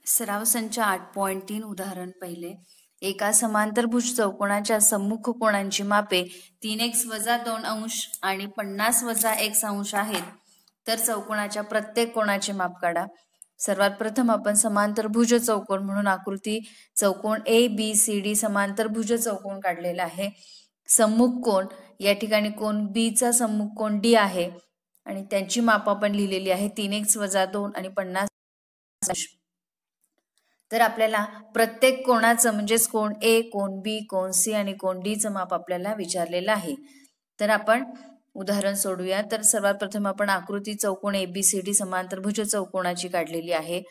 सराव संच 8.3 उदाहरण पहिले. एका समांतरभुज चौकोनाच्या सम्मुख कोणांची मापे 3x - 2 अंश आणि 50 - x अंश आहेत, तर चौकोनाच्या प्रत्येक कोणाचे माप काढा. सर्वात प्रथम आपण समांतरभुज चौकोन म्हणून आकृती चौकोन ABCD समांतरभुज चौकोन काढलेला आहे. सम्मुख कोन या ठिकाणी कोन B चा सम्मुख कोन D आहे आणि त्यांची माप आपण लिहिलेली आहे 3x - 2 आणि 50 अंश. तर आपल्याला प्रत्येक कोणाचं म्हणजेच कोन A, cone B, cone C आणि कोन D चं माप आपल्याला विचारलेलं आहे. तर आपण उदाहरण सोडूया. तर सर्वात प्रथम आपण आकृती चौकोन ABCD समांतरभुज चौकोनाची काढलेली आहे.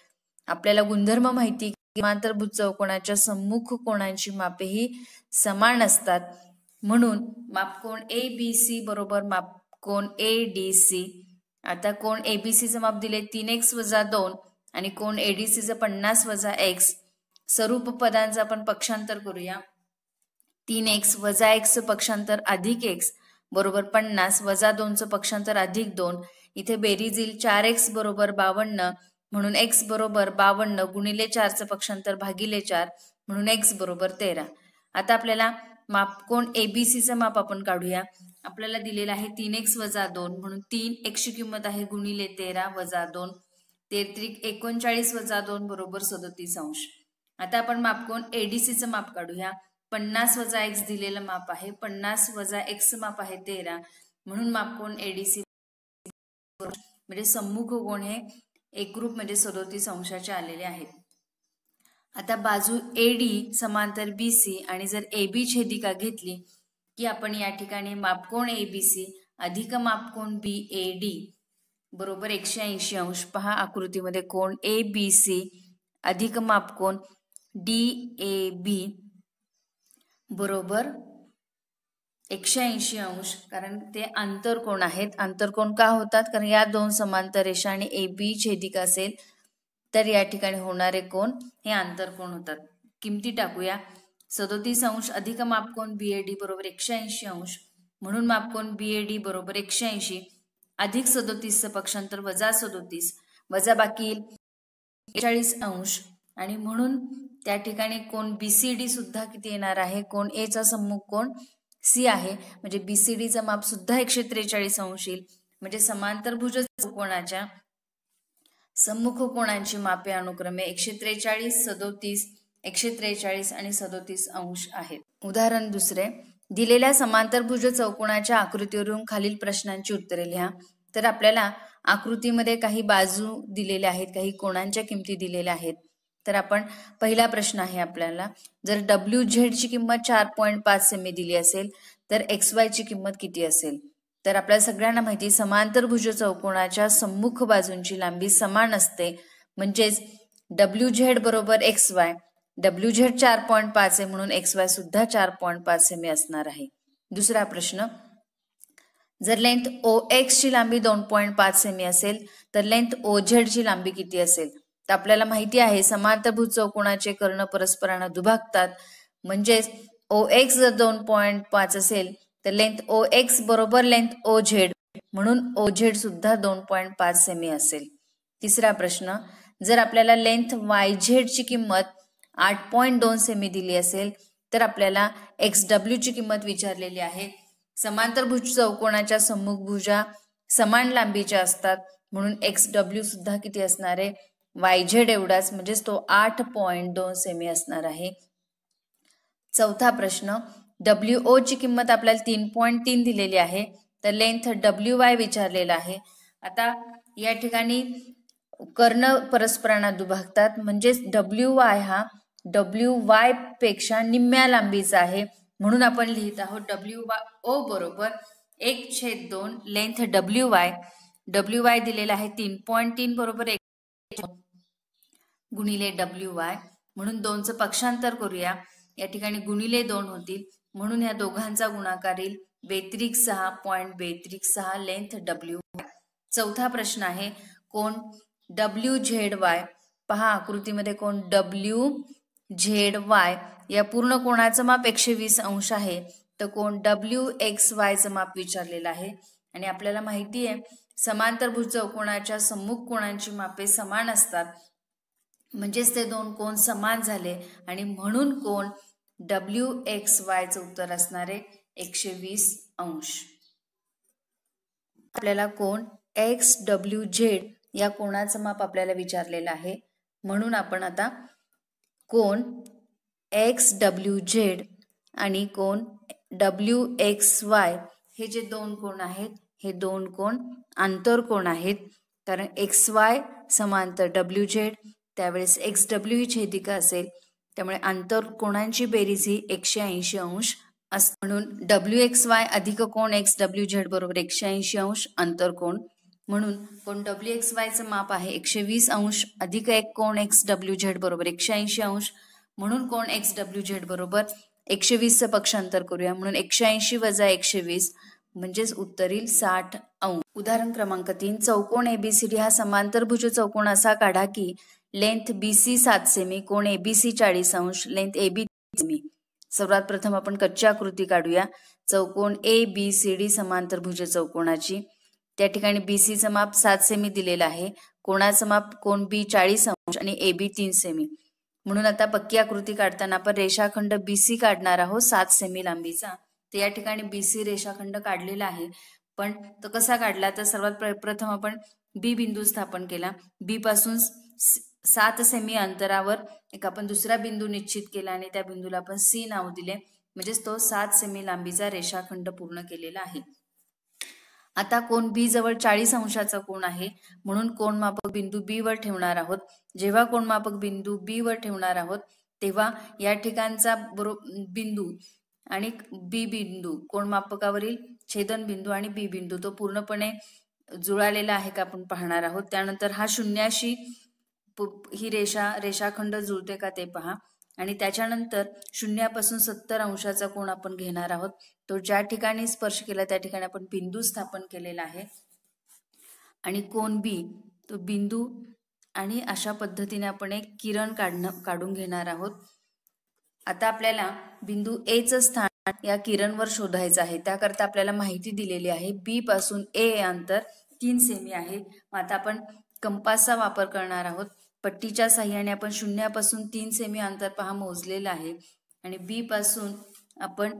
आपल्याला गुणधर्म माहिती की समांतरभुज चौकोनाच्या सम्मुख कोणांची मापे ही समान असतात, म्हणून मापकोन ABC बरोबर मापकोन ADC. आता कोन ABC चं माप दिले 3x - 2 आणि कोन ADC चं 50 - x. स्वरूप पदांचं आपण पक्षांतर करूया. 3x - x पक्षांतर अधिक x बरोबर 50 - 2 चं पक्षांतर अधिक 2. इथे बेरीज येईल 4x बरोबर 52 म्हणून x बरोबर 52 गुणिले 4 चं पक्षांतर भागिले 4 म्हणून x बरोबर 13. आता आपल्याला मापकोन ABC चं माप आपण काढूया. आपल्याला दिलेलं आहे 3x - 2 म्हणून 3 x ची किंमत आहे गुणिले 13 - 2. 33 39 - 2 बरोबर 37 अंश. आता आपण मापकोन ADC चं माप काढूया. 50 - x दिलेलं माप आहे, 50 - x माप आहे 13 म्हणून मापकोन ADC म्हणजे सम्मुख कोन हे एकरूप म्हणजे 37 अंशाचे आलेले आहेत. आता बाजू AD समांतर BC आणि जर AB छेदिका घेतली की आपण या ठिकाणी मापकोन ABC अधिक मापकोन BAD बरोबर 180 अंश. पहा आकृतीमध्ये कोन ABC अधिक मापकोन DAB बरोबर 180 अंश, कारण ते आंतरकोन आहेत. आंतरकोन का होतात? कारण या दोन समांतर रेषा आणि AB छेदिका असेल तर या ठिकाणी होणारे कोन हे आंतरकोन होतात. किमती टाकूया. 37 अंश अधिक मापकोन BAD बरोबर 180 अंश, म्हणून मापकोन BAD बरोबर 180 अधिक 37 पक्षांतर वजा 37 वजा बाकी 40 अंश आणि म्हणून त्या ठिकाणी कोन BCD सुद्धा किती येणार आहे? कोन A चा सम्मुख कोन C आहे, म्हणजे BCD चं माप सुद्धा 143 अंश येईल. म्हणजे समांतरभुज चौकोनाच्या सम्मुख कोणांची मापे अनुक्रमे 143, 37, 143 आणि 37 अंश आहेत. उदाहरण दुसरे. दिलेल्या समांतरभुज चौकोनाच्या आकृतीवरून खालील प्रश्नांची उत्तरे लिहा. तर आपल्याला आकृतीमध्ये काही बाजू दिलेल्या आहेत, काही कोणांच्या किमती दिलेल्या आहेत. तर आपण पहिला प्रश्न आहे आपल्याला, जर WZ ची किंमत 4.5 सेमी दिली असेल तर XY ची किंमत किती असेल? तर आपल्याला सगळ्यांना माहिती समांतरभुज चौकोनाच्या सम्मुख बाजूंची लांबी समान असते, म्हणजेच WZ बरोबर XY. WZ 4.5 आहे म्हणून XY सुद्धा 4.5 सेमी असणार आहे. दुसरा प्रश्न, जर लेंथ OX ची लांबी 2.5 सेमी असेल तर लेंथ OZ ची लांबी किती असेल? तर आपल्याला माहिती आहे समांतरभुज चौकोनाचे कर्ण परस्परांना दुभागतात, म्हणजेच OX जर 2.5 असेल तर लेंथ OX बरोबर लेंथ OZ म्हणून OZ सुद्धा 2.5 सेमी असेल. तिसरा प्रश्न, जर आपल्याला लेंथ YZ ची किंमत 8.2 सेमी दिली असेल तर आपल्याला XW ची किंमत विचारलेली आहे. समांतरभुज चौकोनाच्या सम्मुख भुजा समान लांबीच्या असतात, म्हणून XW सुद्धा किती असणार आहे? YZ एवढाच, म्हणजेच तो 8.2 सेमी असणार आहे. चौथा प्रश्न, WO ची किंमत आपल्याला 3.3 दिलेली आहे, तर लेंथ WY विचारलेला आहे. आता या ठिकाणी कर्ण परस्परांना दुभागतात, म्हणजेच WY हा WY पेक्षा निम्म्या लांबीचा आहे, म्हणून आपण लिहित आहोत WO बरोबर 1/2 लेंथ WY दिलेला आहे 3.3 बरोबर 1 गुणिले WY, म्हणून 2चं पक्षांतर करूया. या ठिकाणी गुणिले 2 होतील, म्हणून या दोघांचा गुणाकार येईल 42.6 लेंथ WY. चौथा प्रश्न आहे कोन WZY. पहा आकृतीमध्ये कोन WZY या पूर्ण कोणाचं माप 120 अंश आहे, तर कोन WXY चं माप विचारलेलं आहे. आणि आपल्याला माहिती आहे समांतरभुज चौकोनाच्या सम्मुख कोणांची मापे समान असतात, म्हणजेच ते दोन कोन समान झाले आणि म्हणून कोन WXYचं उत्तर असणार आहे 120 अंश. आपल्याला कोन XWZ या कोणाचं माप आपल्याला विचारलेलं आहे, म्हणून आपण आता कोन XWZ आणि कोन WXY हे जे दोन कोन आहेत हे दोन कोन आंतरकोन आहेत, कारण XY समांतर WZ त्यावेळेस XW ही छेदिका असेल, त्यामुळे आंतरकोनांची बेरीज ही 180 अंश असते. म्हणून WXY अधिक कोन XWZ बरोबर 180 अंश आंतरकोन. म्हणून कोन WXYचं माप आहे 120 अंश अधिक एक कोन XWZ बरोबर 180 अंश. म्हणून कोन XWZ बरोबर 120चं पक्षांतर करूया. म्हणून 180 वजा 120 म्हणजेच उत्तर येईल 60 अंश. उदाहरण क्रमांक 3. चौकोन ABCD हा समांतरभुज चौकोन असा काढा की लेंथ BC 7 सेमी, कोन ABC 40 अंश, लेंथ AB 30 सेमी. सर्वात प्रथम आपण कच्ची आकृती काढूया चौकोन ABCD समांतरभुज चौकोनाची. त्या ठिकाणी BCचं माप 7 सेमी दिलेलं आहे, कोणाचं माप कोन B 40 अंश आणि AB 3 सेमी. म्हणून आता पक्की आकृती काढताना आपण रेषाखंड BC काढणार आहोत 7 सेमी लांबीचा. तर या ठिकाणी BC रेषाखंड काढलेला आहे, पण तो कसा काढला तर सर्वात प्रथम आपण B बिंदू स्थापन केला. B पासून 7 सेमी अंतरावर एक आपण दुसरा बिंदू निश्चित केला आणि त्या बिंदूला आपण C नाव दिले, म्हणजेच तो 7 सेमी लांबीचा रेषाखंड पूर्ण केलेला आहे. आता कोन B जवळ 40 अंशाचा कोन आहे, म्हणून कोन मापक बिंदू B वर ठेवणार आहोत. जेव्हा कोन मापक बिंदू B वर ठेवणार आहोत तेव्हा या ठिकाणचा बिंदू आणि B बिंदू कोन मापकावरील छेदन बिंदू आणि B बिंदू तो पूर्णपणे जुळालेला आहे का आपण पाहणार आहोत. त्यानंतर हा शून्याशी ही रेषाखंड जुळते का ते पहा आणि त्याच्यानंतर शून्यापासून 70 अंशाचा कोन आपण घेणार आहोत. तो ज्या ठिकाणी स्पर्श केला त्या ठिकाणी आपण बिंदू स्थापन केलेला आहे आणि कोन B तो बिंदू आणि अशा पद्धतीने आपण एक किरण काढून घेणार आहोत. आता आपल्याला बिंदू A चं स्थान या किरणवर शोधायचं आहे. त्याकरता आपल्याला माहिती दिलेली आहे B पासून A अंतर 3 सेमी आहे. आता आपण कंपासचा वापर करणार आहोत. पट्टीच्या साहाय्याने आपण शून्यापासून 3 सेमी अंतर पहा मोजलेलं आहे आणि B पासून आपण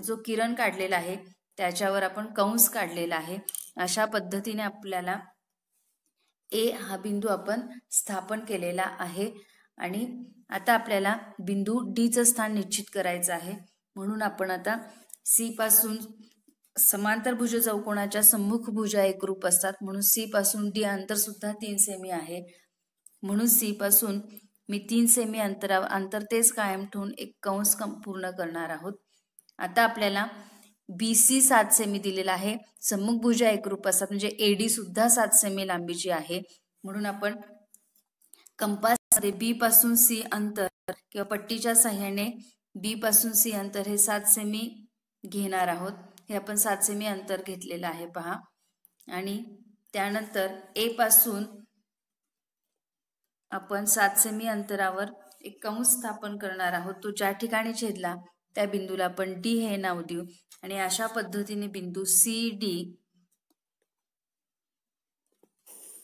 जो किरण काढलेला आहे त्याच्यावर आपण कंस काढलेला आहे. अशा पद्धतीने आपल्याला A हा बिंदू आपण स्थापन केलेला आहे आणि आता आपल्याला बिंदू D चं स्थान निश्चित करायचं आहे. म्हणून आपण आता C पासून समांतरभुज चौकोनाच्या सम्मुख भुजा एकरूप असतात, म्हणून C पासून D अंतर सुद्धा 3 सेमी आहे. म्हणून C पासून मी 3 सेमी अंतर तेच कायम ठेवून एक कंस पूर्ण करणार आहोत. आता आपल्याला BC 7 सेमी दिलेला आहे, सम्मुख भुजा एकरूप असतात म्हणजे AD सुद्धा 7 सेमी लांबीची आहे. म्हणून आपण कंपासमध्ये B पासून C अंतर किंवा पट्टीच्या साहाय्याने B पासून C अंतर हे 7 सेमी घेणार आहोत. हे आपण 7 सेमी अंतर घेतलेलं आहे पहा आणि त्यानंतर A पासून आपण 7 सेमी अंतरावर एक कंस स्थापन करणार आहोत. तो ज्या ठिकाणी छेदला त्या बिंदूला आपण D हे नाव देऊ आणि अशा पद्धतीने बिंदू CD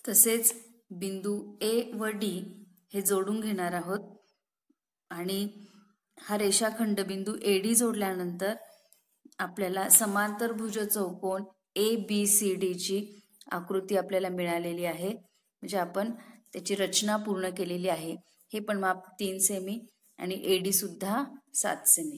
तसेच बिंदू A व D हे जोडून घेणार आहोत आणि हा रेषाखंड बिंदू AD जोडल्यानंतर आपल्याला समांतरभुज चौकोन ABCD ची आकृती आपल्याला मिळालेली आहे. म्हणजे आपण त्याची रचना पूर्ण केलेली आहे. हे पण माप 3 सेमी आणि AD सुद्धा 7 सेमी.